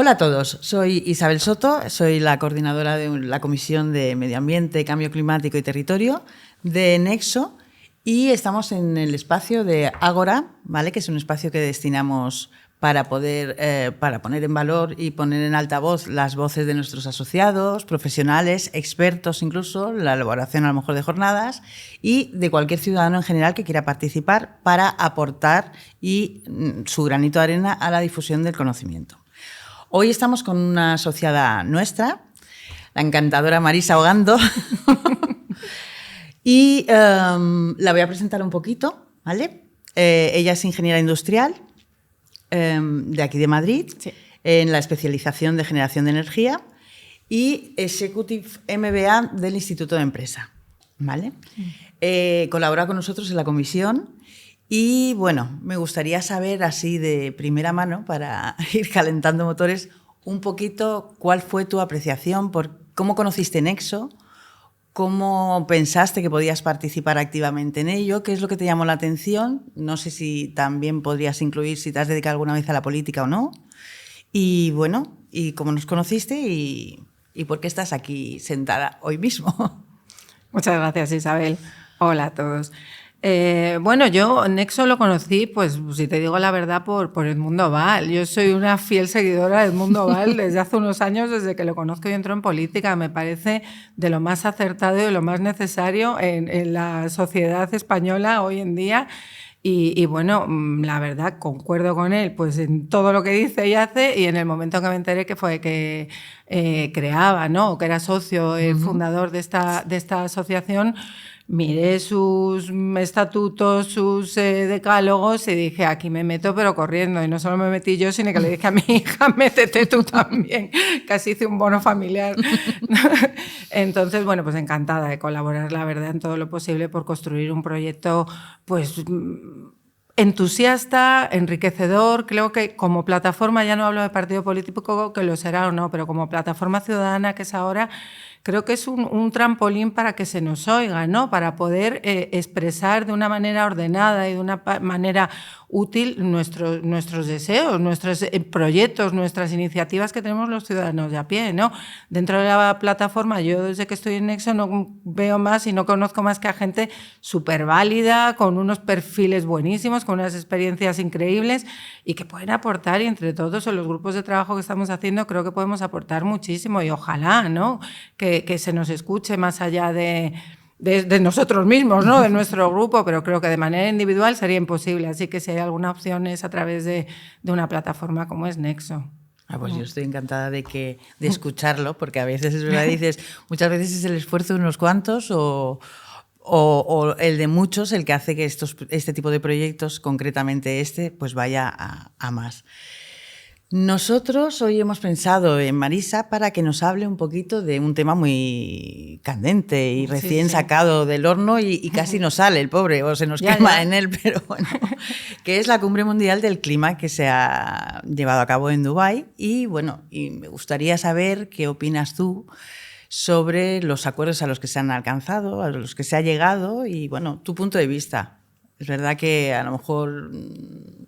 Hola a todos, soy Isabel Soto, soy la coordinadora de la Comisión de Medio Ambiente, Cambio Climático y Territorio de Nexo y estamos en el espacio de Ágora, ¿vale? Que es un espacio que destinamos para poner en valor y poner en altavoz las voces de nuestros asociados, profesionales, expertos incluso, la elaboración a lo mejor de jornadas y de cualquier ciudadano en general que quiera participar para aportar su granito de arena a la difusión del conocimiento. Hoy estamos con una asociada nuestra, la encantadora Marisa Ogando, y la voy a presentar un poquito, ¿vale? Ella es ingeniera industrial de aquí de Madrid, sí, en la especialización de generación de energía y Executive MBA del Instituto de Empresa, ¿vale? Colabora con nosotros en la comisión. Y bueno, me gustaría saber así de primera mano, para ir calentando motores, un poquito cuál fue tu apreciación, por cómo conociste Nexo, cómo pensaste que podías participar activamente en ello, qué es lo que te llamó la atención, no sé si también podrías incluir si te has dedicado alguna vez a la política o no, y bueno, y cómo nos conociste y por qué estás aquí sentada hoy mismo. Muchas gracias, Isabel. Hola a todos. Bueno, yo Nexo lo conocí, pues si te digo la verdad, por Edmundo Val. Yo soy una fiel seguidora de Edmundo Val desde hace unos años, desde que lo conozco y entro en política. Me parece de lo más acertado y de lo más necesario en la sociedad española hoy en día. Y bueno, la verdad, concuerdo con él pues en todo lo que dice y hace, y en el momento que me enteré que fue que creaba, ¿no? O que era socio, fundador de esta asociación, miré sus estatutos, sus decálogos y dije, aquí me meto pero corriendo. Y no solo me metí yo, sino que le dije a mi hija, métete tú también. Casi hice un bono familiar. Entonces, bueno, pues encantada de colaborar, la verdad, en todo lo posible por construir un proyecto, pues entusiasta, enriquecedor. Creo que como plataforma, ya no hablo de partido político, que lo será o no, pero como plataforma ciudadana que es ahora, creo que es un trampolín para que se nos oiga, ¿no? Para poder expresar de una manera ordenada y de una manera útil nuestros deseos, nuestros proyectos, nuestras iniciativas que tenemos los ciudadanos de a pie, ¿no? Dentro de la plataforma, yo desde que estoy en Nexo no veo más y no conozco más que a gente súper válida, con unos perfiles buenísimos, con unas experiencias increíbles y que pueden aportar, y entre todos en los grupos de trabajo que estamos haciendo creo que podemos aportar muchísimo, y ojalá, ¿no? Que se nos escuche más allá de nosotros mismos, ¿no? De nuestro grupo, pero creo que de manera individual sería imposible. Así que si hay alguna opción es a través de una plataforma como es Nexo. Pues yo estoy encantada de escucharlo, porque a veces es verdad, dices, muchas veces es el esfuerzo de unos cuantos o el de muchos el que hace que este tipo de proyectos, concretamente pues vaya a más. Nosotros hoy hemos pensado en Marisa para que nos hable un poquito de un tema muy candente y recién sacado del horno y casi no sale el pobre, o se nos quema en él, pero bueno, que es la Cumbre Mundial del Clima que se ha llevado a cabo en Dubái. Y bueno, y me gustaría saber qué opinas tú sobre los acuerdos a los que se han alcanzado, a los que se ha llegado y bueno, tu punto de vista. Es verdad que a lo mejor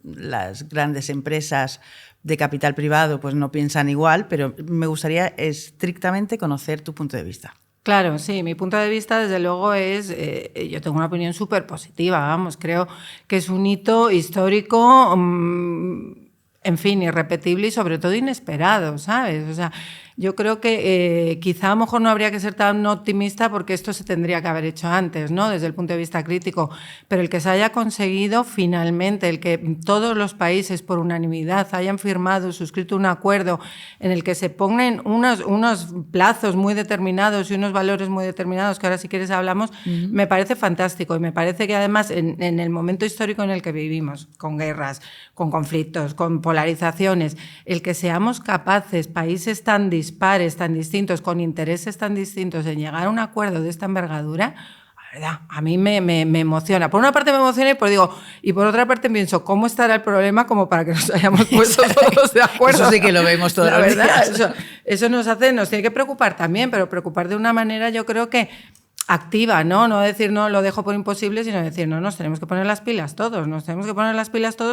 las grandes empresas de capital privado pues no piensan igual, pero me gustaría estrictamente conocer tu punto de vista. Claro, sí, mi punto de vista desde luego es, yo tengo una opinión súper positiva, vamos, creo que es un hito histórico, en fin, irrepetible y sobre todo inesperado, ¿sabes? O sea, yo creo que quizá a lo mejor no habría que ser tan optimista porque esto se tendría que haber hecho antes, ¿no? Desde el punto de vista crítico, pero el que se haya conseguido finalmente, el que todos los países por unanimidad hayan firmado, suscrito un acuerdo en el que se pongan unos plazos muy determinados y unos valores muy determinados, que ahora si quieres hablamos, me parece fantástico, y me parece que además en el momento histórico en el que vivimos, con guerras, con conflictos, con polarizaciones, el que seamos capaces, países tan dispares, tan distintos, con intereses tan distintos, en llegar a un acuerdo de esta envergadura, la verdad, a mí me emociona. Por una parte me emociona y por otra parte pienso, ¿cómo estará el problema como para que nos hayamos puesto todos de acuerdo? Eso sí que lo vemos todos los días. Eso nos tiene que preocupar también, pero preocupar de una manera, yo creo que activa, ¿no? No decir no, lo dejo por imposible, sino decir no, nos tenemos que poner las pilas todos,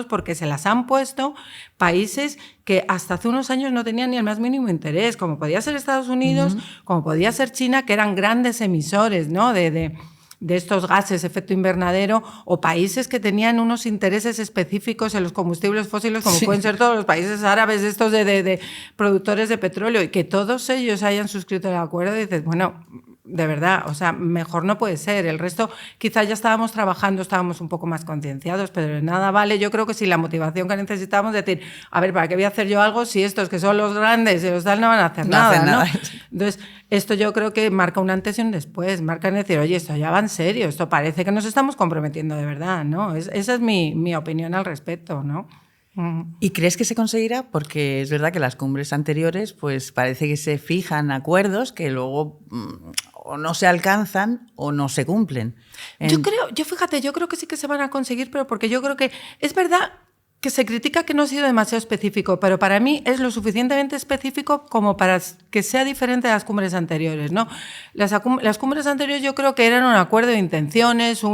porque se las han puesto países que hasta hace unos años no tenían ni el más mínimo interés, como podía ser Estados Unidos, como podía ser China, que eran grandes emisores, ¿no? de estos gases efecto invernadero, o países que tenían unos intereses específicos en los combustibles fósiles, como pueden ser todos los países árabes, estos de productores de petróleo, y que todos ellos hayan suscrito el acuerdo, y dices, bueno, de verdad, o sea, mejor no puede ser. El resto quizás ya estábamos trabajando, estábamos un poco más concienciados, pero de nada vale, yo creo que si la motivación que necesitamos es decir, a ver, ¿para qué voy a hacer yo algo si estos que son los grandes y los tal no van a hacer nada, ¿no? Entonces, esto yo creo que marca un antes y un después, marca en decir, oye, esto ya va en serio, esto parece que nos estamos comprometiendo de verdad, ¿no? Esa es mi opinión al respecto, ¿no? ¿Y crees que se conseguirá? Porque es verdad que las cumbres anteriores, pues parece que se fijan acuerdos que luego o no se alcanzan o no se cumplen. Yo creo que sí que se van a conseguir, pero porque yo creo que es verdad que se critica que no ha sido demasiado específico, pero para mí es lo suficientemente específico como para que sea diferente de las cumbres anteriores, ¿no? Las cumbres anteriores yo creo que eran un acuerdo de intenciones,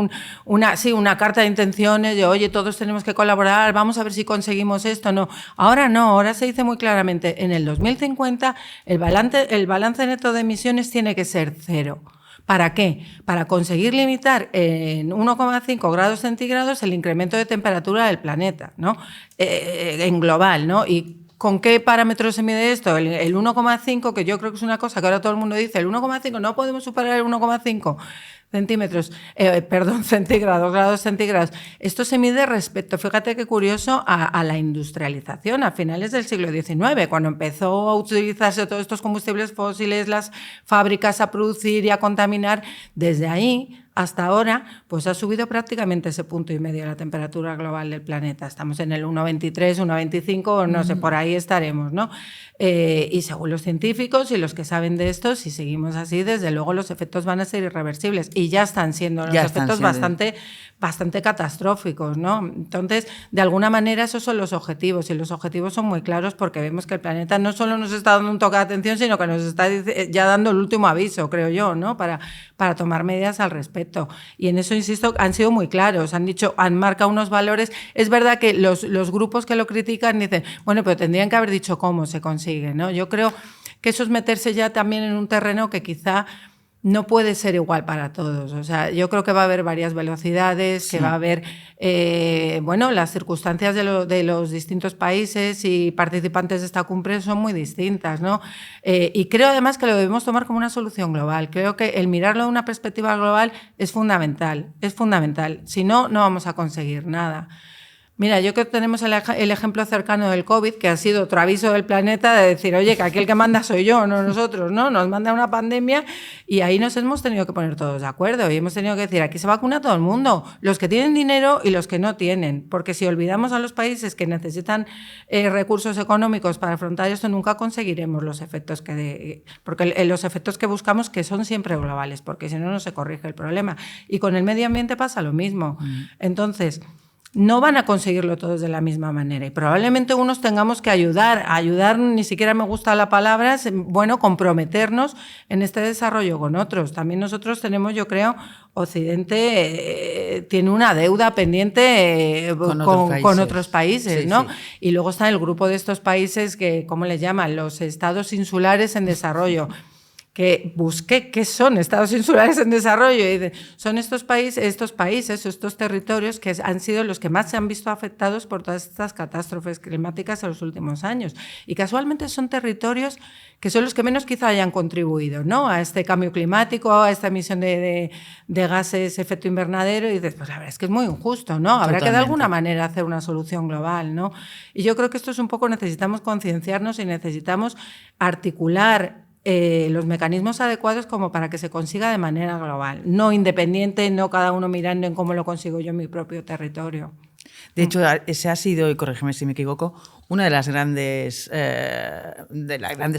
una carta de intenciones de, oye, todos tenemos que colaborar, vamos a ver si conseguimos esto, no. Ahora se dice muy claramente, en el 2050 el balance neto de emisiones tiene que ser 0. ¿Para qué? Para conseguir limitar en 1,5 grados centígrados el incremento de temperatura del planeta, ¿no? En global, ¿no? ¿Y con qué parámetros se mide esto? El 1,5, que yo creo que es una cosa que ahora todo el mundo dice, el 1,5, no podemos superar el 1,5 centígrados, grados centígrados. Esto se mide respecto, fíjate qué curioso, a la industrialización a finales del siglo XIX, cuando empezó a utilizarse todos estos combustibles fósiles, las fábricas a producir y a contaminar. Desde ahí hasta ahora, pues ha subido prácticamente ese 1,5 puntos la temperatura global del planeta. Estamos en el 1,23, 1,25, no sé, por ahí estaremos, ¿no? Y según los científicos y los que saben de esto, si seguimos así, desde luego los efectos van a ser irreversibles, y ya están siendo efectos bastante catastróficos, ¿no? Entonces, de alguna manera esos son los objetivos, y los objetivos son muy claros porque vemos que el planeta no solo nos está dando un toque de atención, sino que nos está ya dando el último aviso, creo yo, ¿no? Para tomar medidas al respecto. Y en eso, insisto, han sido muy claros, han marcado unos valores. Es verdad que los grupos que lo critican dicen, bueno, pero tendrían que haber dicho cómo se consigue, ¿no? Yo creo que eso es meterse ya también en un terreno que quizá no puede ser igual para todos. O sea, yo creo que va a haber varias velocidades, que va a haber, las circunstancias de los distintos países y participantes de esta cumbre son muy distintas, ¿no? Y creo además que lo debemos tomar como una solución global. Creo que el mirarlo de una perspectiva global es fundamental. Si no, no vamos a conseguir nada. Mira, yo creo que tenemos el ejemplo cercano del COVID, que ha sido otro aviso del planeta de decir, oye, que aquí el que manda soy yo, no nosotros, ¿no? Nos manda una pandemia, y ahí nos hemos tenido que poner todos de acuerdo y hemos tenido que decir, aquí se vacuna todo el mundo, los que tienen dinero y los que no tienen, porque si olvidamos a los países que necesitan recursos económicos para afrontar esto, nunca conseguiremos los efectos porque los efectos que buscamos, que son siempre globales, porque si no, no se corrige el problema. Y con el medio ambiente pasa lo mismo. Entonces, no van a conseguirlo todos de la misma manera, y probablemente unos tengamos que ayudar, ni siquiera me gusta la palabra, comprometernos en este desarrollo con otros. También nosotros tenemos, yo creo, Occidente tiene una deuda pendiente con otros países, ¿no? Sí. Y luego está el grupo de estos países que, ¿cómo les llaman? Los estados insulares en desarrollo. Que busqué qué son estados insulares en desarrollo, y son estos territorios que han sido los que más se han visto afectados por todas estas catástrofes climáticas en los últimos años. Y casualmente son territorios que son los que menos quizá hayan contribuido, ¿no? A este cambio climático, a esta emisión de gases efecto invernadero, y dices, pues la verdad es que es muy injusto, ¿no? Habrá que de alguna manera hacer una solución global, ¿no? Y yo creo que esto es un poco, necesitamos concienciarnos y necesitamos articular los mecanismos adecuados como para que se consiga de manera global, no independiente, no cada uno mirando en cómo lo consigo yo en mi propio territorio. De hecho, ese ha sido, y corrígeme si me equivoco, una de las grandes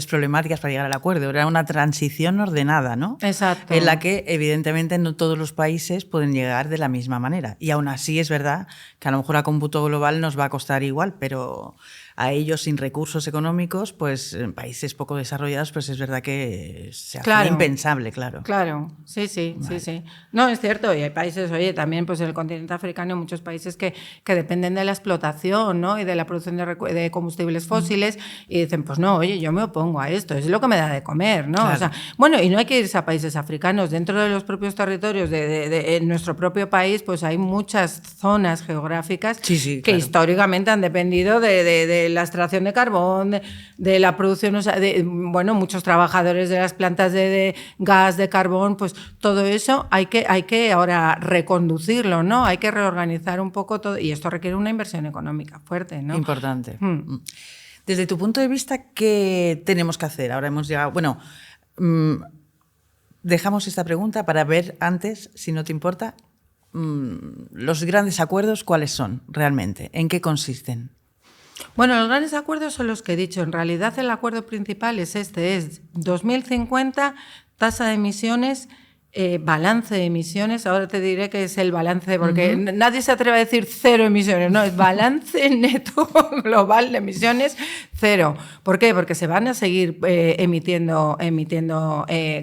problemáticas para llegar al acuerdo. Era una transición ordenada, ¿no? Exacto. En la que, evidentemente, no todos los países pueden llegar de la misma manera. Y aún así es verdad que a lo mejor a cómputo global nos va a costar igual, pero a ellos sin recursos económicos, pues en países poco desarrollados, pues es verdad que se hace impensable, claro. Claro, sí, vale. Sí. No, es cierto, y hay países, oye, también pues en el continente africano hay muchos países que dependen de la explotación, ¿no? Y de la producción de combustibles fósiles y dicen, pues no, oye, yo me opongo a esto, es lo que me da de comer, ¿no? Claro. O sea, bueno, y no hay que irse a países africanos, dentro de los propios territorios en nuestro propio país, pues hay muchas zonas geográficas que claro. Históricamente han dependido de la extracción de carbón, de la producción, o sea, bueno, muchos trabajadores de las plantas de gas, de carbón, pues todo eso hay que ahora reconducirlo, ¿no? Hay que reorganizar un poco todo y esto requiere una inversión económica fuerte, ¿no? Importante. Desde tu punto de vista, ¿qué tenemos que hacer? Ahora hemos llegado... Bueno, dejamos esta pregunta para ver antes, si no te importa, los grandes acuerdos, ¿cuáles son realmente? ¿En qué consisten? Bueno, los grandes acuerdos son los que he dicho. En realidad el acuerdo principal es 2050, tasa de emisiones, balance de emisiones. Ahora te diré que es el balance, porque nadie se atreve a decir cero emisiones, no, es balance neto global de emisiones cero. ¿Por qué? Porque se van a seguir emitiendo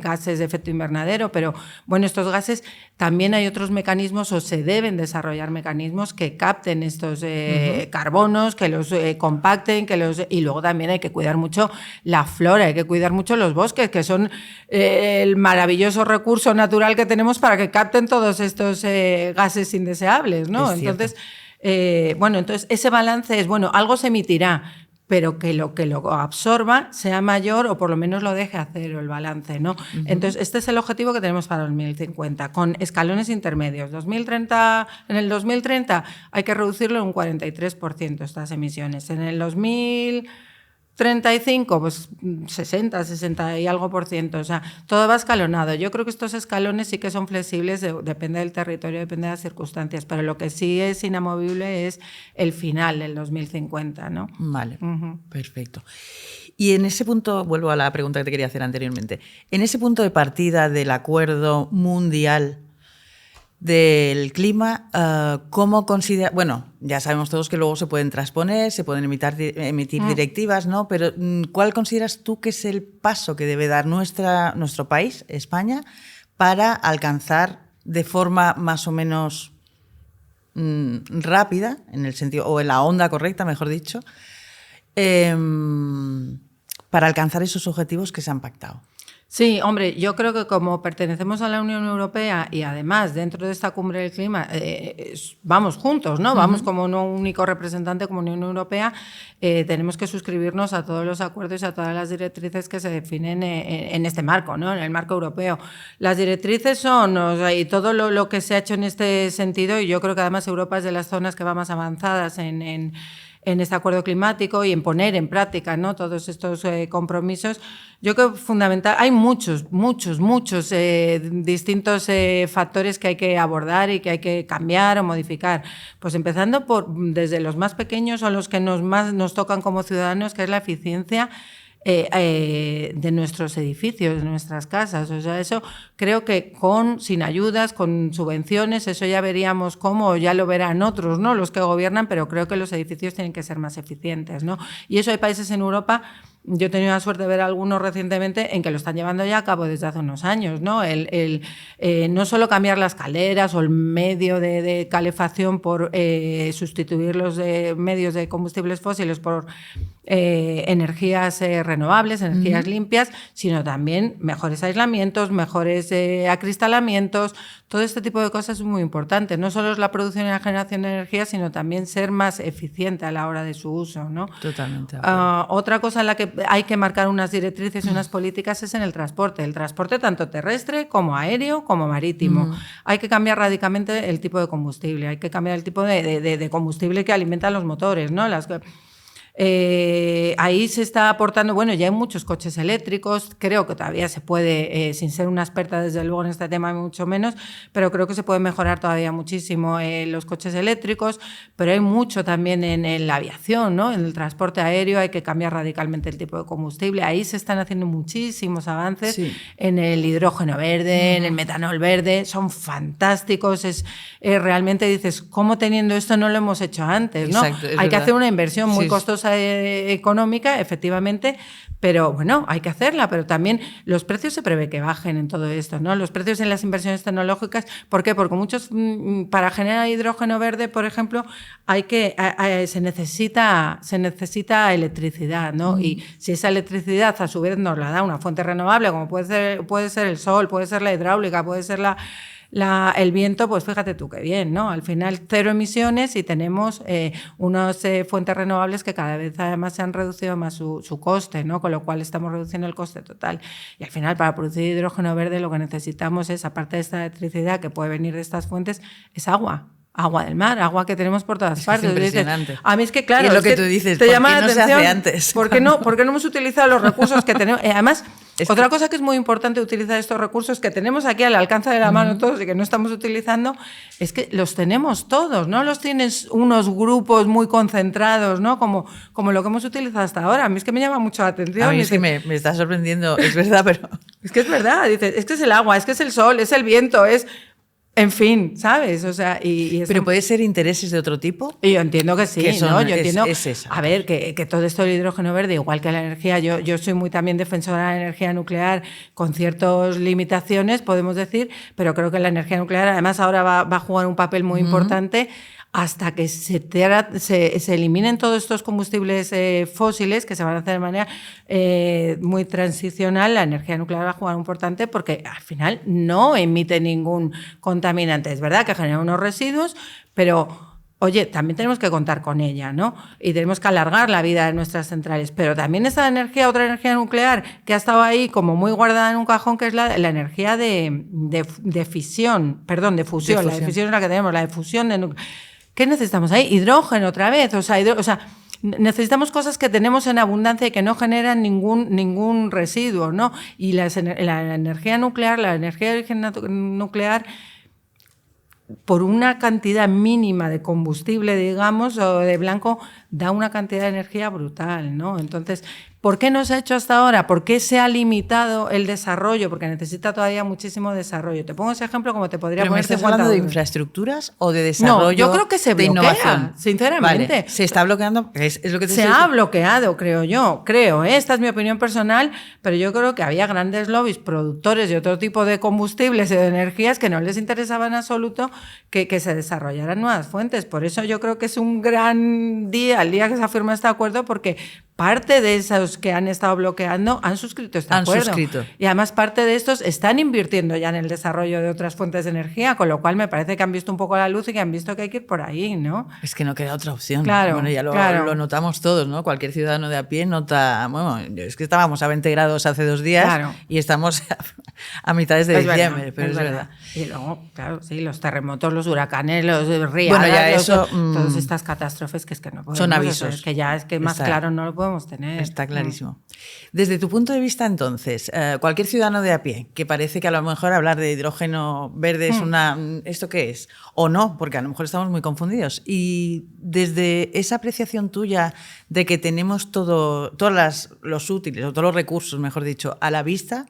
gases de efecto invernadero, pero bueno, estos gases también hay otros mecanismos o se deben desarrollar mecanismos que capten estos carbonos, que los compacten, y luego también hay que cuidar mucho la flora, hay que cuidar mucho los bosques, que son el maravilloso recurso natural que tenemos para que capten todos estos gases indeseables, ¿no? Entonces, entonces ese balance es, bueno, algo se emitirá, pero que lo absorba sea mayor o por lo menos lo deje a cero el balance, ¿no? Entonces, este es el objetivo que tenemos para 2050, con escalones intermedios. En el 2030 hay que reducirlo en un 43% estas emisiones. En el 2035, pues 60 y algo %. O sea, todo va escalonado. Yo creo que estos escalones sí que son flexibles, depende del territorio, depende de las circunstancias, pero lo que sí es inamovible es el final del 2050, ¿no? Vale, perfecto. Y en ese punto, vuelvo a la pregunta que te quería hacer anteriormente, en ese punto de partida del acuerdo mundial del clima, ¿cómo considera? Bueno, ya sabemos todos que luego se pueden transponer, se pueden emitir directivas, ¿no? Pero ¿cuál consideras tú que es el paso que debe dar nuestro país, España, para alcanzar de forma más o menos rápida, en el sentido, o en la onda correcta, mejor dicho, para alcanzar esos objetivos que se han pactado? Sí, hombre, yo creo que como pertenecemos a la Unión Europea y además dentro de esta cumbre del clima vamos juntos, ¿no? Vamos como un único representante como Unión Europea, tenemos que suscribirnos a todos los acuerdos y a todas las directrices que se definen en este marco, ¿no? En el marco europeo. Las directrices son, o sea, y todo lo que se ha hecho en este sentido, y yo creo que además Europa es de las zonas que va más avanzadas en este acuerdo climático y en poner en práctica, ¿no? Todos estos compromisos. Yo creo que fundamental, hay muchos distintos factores que hay que abordar y que hay que cambiar o modificar. Pues empezando desde los más pequeños o los que más nos tocan como ciudadanos, que es la eficiencia de nuestros edificios, de nuestras casas. O sea, eso creo que sin ayudas, con subvenciones, eso ya veríamos cómo, ya lo verán otros, ¿no? Los que gobiernan, pero creo que los edificios tienen que ser más eficientes, ¿no? Y eso hay países en Europa. Yo he tenido la suerte de ver algunos recientemente en que lo están llevando ya a cabo desde hace unos años, ¿no? No solo cambiar las calderas o el medio de calefacción por sustituir los medios de combustibles fósiles por energías renovables, energías limpias, sino también mejores aislamientos, mejores acristalamientos. Todo este tipo de cosas es muy importante. No solo es la producción y la generación de energía, sino también ser más eficiente a la hora de su uso, ¿no? Totalmente. Otra cosa en la que hay que marcar unas directrices y unas políticas es en el transporte tanto terrestre como aéreo como marítimo. Hay que cambiar radicalmente el tipo de combustible, hay que cambiar el tipo de combustible que alimenta los motores, ¿no? Ahí se está aportando, bueno, ya hay muchos coches eléctricos, creo que todavía se puede, sin ser una experta desde luego en este tema, mucho menos, pero creo que se puede mejorar todavía muchísimo los coches eléctricos, pero hay mucho también en la aviación, ¿no? En el transporte aéreo hay que cambiar radicalmente el tipo de combustible, ahí se están haciendo muchísimos avances en el hidrógeno verde, en el metanol verde, son fantásticos, realmente dices, ¿cómo teniendo esto no lo hemos hecho antes? ¿No? Exacto, hay que hacer una inversión muy costosa económica, efectivamente, pero bueno, hay que hacerla, pero también los precios se prevé que bajen en todo esto, ¿no? Los precios en las inversiones tecnológicas, ¿por qué? Porque muchos, para generar hidrógeno verde, por ejemplo, se necesita electricidad, ¿no? Y si esa electricidad a su vez nos la da una fuente renovable, como puede ser el sol, puede ser la hidráulica, puede ser el viento, pues fíjate tú qué bien, ¿no? Al final, 0 emisiones y tenemos unas fuentes renovables que cada vez además se han reducido más su coste, ¿no? Con lo cual estamos reduciendo el coste total. Y al final, para producir hidrógeno verde, lo que necesitamos es, aparte de esta electricidad que puede venir de estas fuentes, es agua. Agua del mar, agua que tenemos por todas partes. Es impresionante. Dices, a mí es que, claro, y es lo que tú dices, te llama la no atención, se hace antes? ¿Por qué no hemos utilizado los recursos que tenemos? Además, otra cosa que es muy importante utilizar estos recursos que tenemos aquí al alcance de la mano todos y que no estamos utilizando, es que los tenemos todos, no los tienes unos grupos muy concentrados, ¿no? Como lo que hemos utilizado hasta ahora. A mí es que me llama mucho la atención. A mí es que me está sorprendiendo, es verdad, pero... Es que es verdad, dices, es que es el agua, es que es el sol, es el viento, es... En fin, ¿sabes? O sea, ¿Pero puede ser intereses de otro tipo? Y yo entiendo que sí, ¿no? Yo entiendo. Es eso. A ver, que todo esto del hidrógeno verde, igual que la energía, yo soy muy también defensora de la energía nuclear con ciertas limitaciones, podemos decir, pero creo que la energía nuclear además ahora va a jugar un papel muy importante hasta que se eliminen todos estos combustibles fósiles, que se van a hacer de manera muy transicional. La energía nuclear va a jugar un importante porque al final no emite ningún contaminante. Es verdad que genera unos residuos, pero... Oye, también tenemos que contar con ella, ¿no? Y tenemos que alargar la vida de nuestras centrales. Pero también esa energía, otra energía nuclear, que ha estado ahí como muy guardada en un cajón, que es la energía de fisión, perdón, de fusión. La de fisión es la que tenemos, la de fusión. ¿Qué necesitamos ahí? Hidrógeno otra vez. O sea, necesitamos cosas que tenemos en abundancia y que no generan ningún residuo, ¿no? Y la energía nuclear, la energía de origen nuclear, por una cantidad mínima de combustible, digamos, o de blanco, da una cantidad de energía brutal, ¿no? Entonces, ¿por qué no se ha hecho hasta ahora? ¿Por qué se ha limitado el desarrollo? Porque necesita todavía muchísimo desarrollo. Te pongo ese ejemplo como te podría poner 50. ¿Pero me estás hablando de infraestructuras o de desarrollo? No, yo creo que se bloquea, innovación, sinceramente. Vale. ¿Se está bloqueando? Es lo que te se ha bloqueado, creo yo. Esta es mi opinión personal, pero yo creo que había grandes lobbies productores de otro tipo de combustibles y de energías que no les interesaba en absoluto que se desarrollaran nuevas fuentes. Por eso yo creo que es un gran día, el día que se firma este acuerdo, porque parte de esos que han estado bloqueando han suscrito este acuerdo. Y además parte de estos están invirtiendo ya en el desarrollo de otras fuentes de energía, con lo cual me parece que han visto un poco la luz y que han visto que hay que ir por ahí, ¿no? Es que no queda otra opción. Claro, bueno, ya lo notamos todos, ¿no? Cualquier ciudadano de a pie nota... Bueno, es que estábamos a 20 grados hace 2 días y estamos a mitades de diciembre, pero es verdad. Y luego, claro, sí, los terremotos, los huracanes, los riadas, bueno, ya eso, todas estas catástrofes que es que no podemos... Son avisos. Es que ya es que más claro no lo podemos tener. Está clarísimo. Desde tu punto de vista, entonces, cualquier ciudadano de a pie, que parece que a lo mejor hablar de hidrógeno verde es ¿esto qué es? O no, porque a lo mejor estamos muy confundidos. Y desde esa apreciación tuya de que tenemos todos los útiles, o todos los recursos, mejor dicho, a la vista,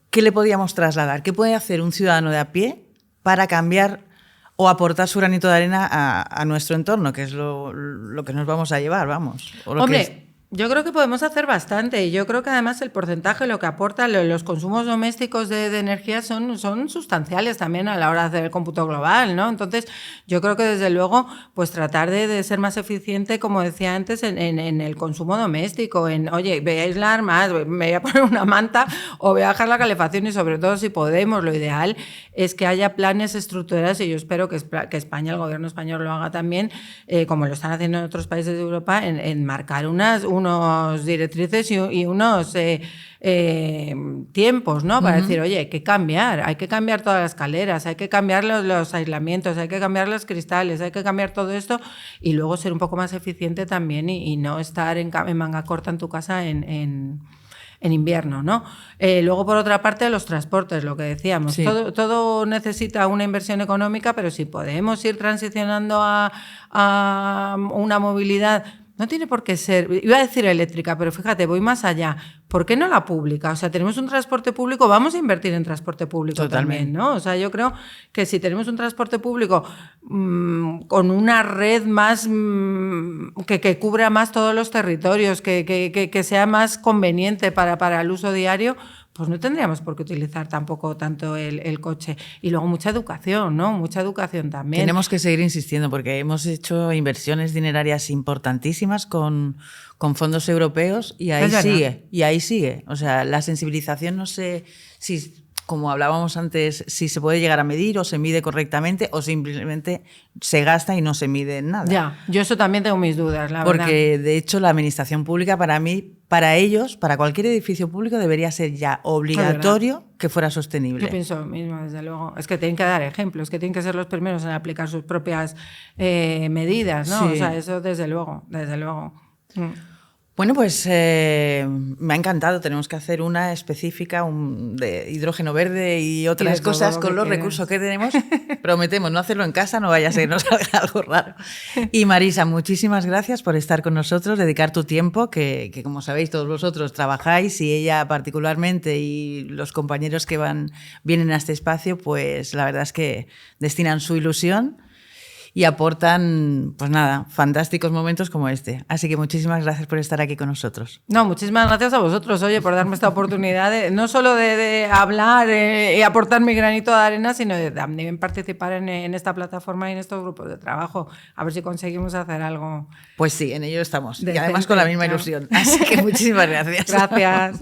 ¿qué le podíamos trasladar? ¿Qué puede hacer un ciudadano de a pie para cambiar o aportar su granito de arena a nuestro entorno, que es lo que nos vamos a llevar, vamos? Hombre, yo creo que podemos hacer bastante y yo creo que además el porcentaje, lo que aporta los consumos domésticos de energía son sustanciales también a la hora de hacer el cómputo global, ¿no? Entonces, yo creo que desde luego, pues tratar de ser más eficiente, como decía antes, en el consumo doméstico, oye, voy a aislar más, me voy a poner una manta o voy a bajar la calefacción y sobre todo si podemos, lo ideal es que haya planes estructurales y yo espero que España, el gobierno español lo haga también, como lo están haciendo en otros países de Europa, en marcar unas unos directrices y unos tiempos, ¿no? Para decir, oye, hay que cambiar todas las escaleras, hay que cambiar los aislamientos, hay que cambiar los cristales, hay que cambiar todo esto y luego ser un poco más eficiente también y no estar en manga corta en tu casa en invierno, ¿no? Luego, por otra parte, los transportes, lo que decíamos. Sí. Todo necesita una inversión económica, pero si podemos ir transicionando a una movilidad, no tiene por qué ser, iba a decir eléctrica, pero fíjate, voy más allá. ¿Por qué no la pública? O sea, tenemos un transporte público, vamos a invertir en transporte público también, ¿no? O sea, yo creo que si tenemos un transporte público con una red más que cubra más todos los territorios, que sea más conveniente para el uso diario, pues no tendríamos por qué utilizar tampoco tanto el coche. Y luego mucha educación, ¿no? Mucha educación también. Tenemos que seguir insistiendo porque hemos hecho inversiones dinerarias importantísimas con fondos europeos y ahí sigue. O sea, la sensibilización no sé si, como hablábamos antes, si se puede llegar a medir o se mide correctamente o simplemente se gasta y no se mide en nada. Ya, yo eso también tengo mis dudas, la verdad. Porque, de hecho, la administración pública para mí, para ellos, para cualquier edificio público debería ser ya obligatorio que fuera sostenible. Yo pienso lo mismo, desde luego. Es que tienen que dar ejemplos, que tienen que ser los primeros en aplicar sus propias medidas, ¿no? Sí. O sea, eso desde luego, desde luego. Bueno, pues me ha encantado. Tenemos que hacer una específica de hidrógeno verde y otras cosas con los recursos que tenemos. Prometemos no hacerlo en casa, no vaya a ser que nos salga algo raro. Y Marisa, muchísimas gracias por estar con nosotros, dedicar tu tiempo, que como sabéis todos vosotros trabajáis y ella particularmente y los compañeros que vienen a este espacio, pues la verdad es que destinan su ilusión y aportan, pues nada, fantásticos momentos como este. Así que muchísimas gracias por estar aquí con nosotros. No, muchísimas gracias a vosotros, oye, por darme esta oportunidad, no solo de hablar y aportar mi granito de arena, sino de también participar en esta plataforma y en estos grupos de trabajo. A ver si conseguimos hacer algo. Pues sí, en ello estamos. Y además con la misma ilusión. Así que muchísimas gracias. Gracias.